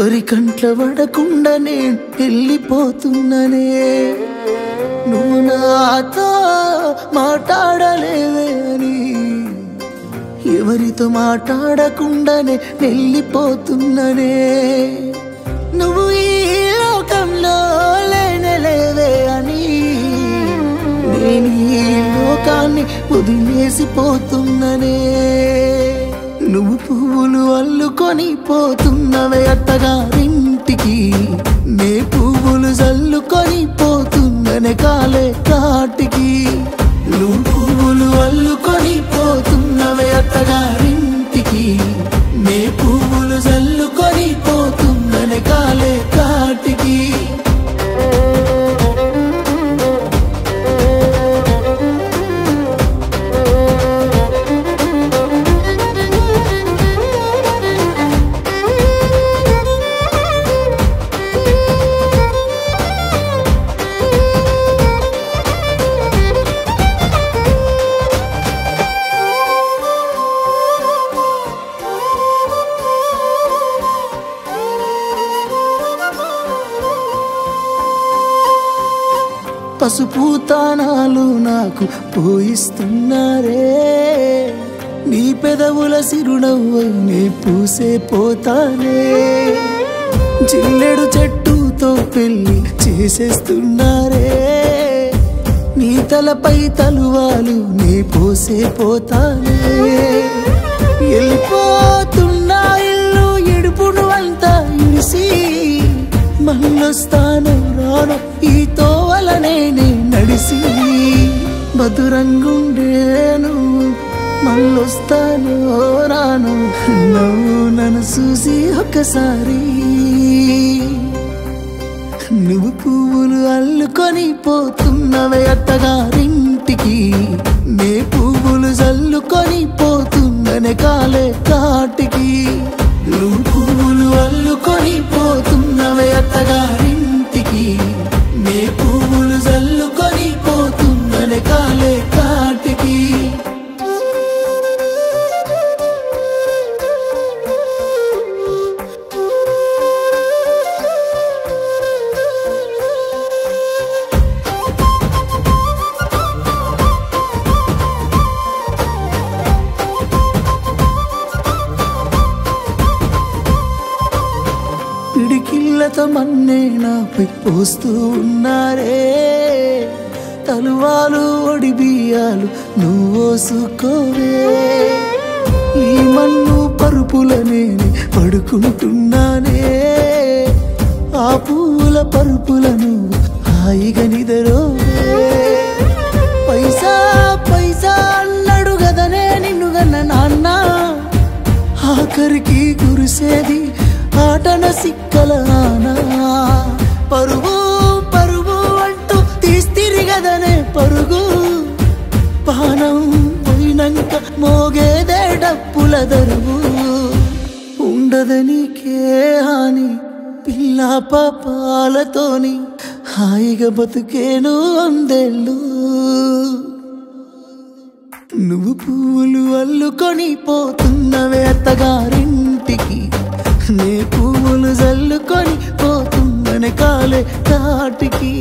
ఎవరి కంట్ల పడకుండా నేను వెళ్ళిపోతున్ననే నువ్వు నాతో మాట్లాడలేవే అని ఎవరితో మాట్లాడకుండానే వెళ్ళిపోతున్ననే నువ్వు ఈ లోకంలో లేనలేవే అని నేను ఈ లోకాన్ని వదిలేసిపోతున్ననే నువ్వు పువ్వులు అల్లుకొని పోతున్నవే అత్తగారింటికి నే పువ్వులు జల్లుకొని పోతున్ననే కాలే కాటికి నువ్వు పువ్వులు అల్లుకొని పోతున్నవే అత్తగారింటికి నే పువ్వులు జల్లుకొని పోతున్ననే కాలే కాటికి పసుపు తానాలు నాకు పోయిస్తున్నారే నీ పెదవుల సిరునవ్వు నే పూసే పోతానే జిల్లెడు చెట్టుతో పెళ్లి చేసేస్తున్నారే నీ తలపై తలువాలు నే పోసే పోతానే వెళ్ళిపోతున్నా ఇల్లు ఎడుపును అంతా ఇడిసి మళ్ళొస్తాను రాను ఈ తోవలనే నడిసి మధురంగుండేను మళ్ళొస్తాను రాను నువ్వు నన్ను చూసి ఒక్కసారి నువ్వు పువ్వులు అల్లుకొని పోతున్నవే అత్తగారింటికి నే పువ్వులు జల్లుకొని పోతున్ననే కాలే కాటికి నువ్వు పువ్వులు అల్లుకొని పోతున్నవే అత్తగారింటికి నే పువ్వులు జల్లుకొని పోతున్ననే కాలే కాటికి పిడికిళ్ళతో మన్నే నాపై పోస్తూ ఉన్నారే తలువాలు ఒడి బియ్యాలు నువ్వోసుకోవే ఈ మన్ను పరుపులనే పడుకుంటున్నానే ఆ పూల పరుపులను హాయిగా నిదరోవే పైసా పైసా అన్నాడు గదనే నిన్ను గన్న నాన్న ఆఖరికి కురిసేది ఆటన సిక్కల పరుగు పరుగు అంటూ తీస్తిరిగదనే పరుగు పానం పోయినంక మోగేదే డప్పుల దరువు ఉండదనికే హాని పిల్ల పాపాలతోని హాయిగా బతుకేను వందేళ్ళు నువ్వు పువ్వులు అల్లుకొని పోతున్నవే అత్తగారింటికి నే పువ్వులు జల్లుకొని పోతున్ననే కాలే కాటికి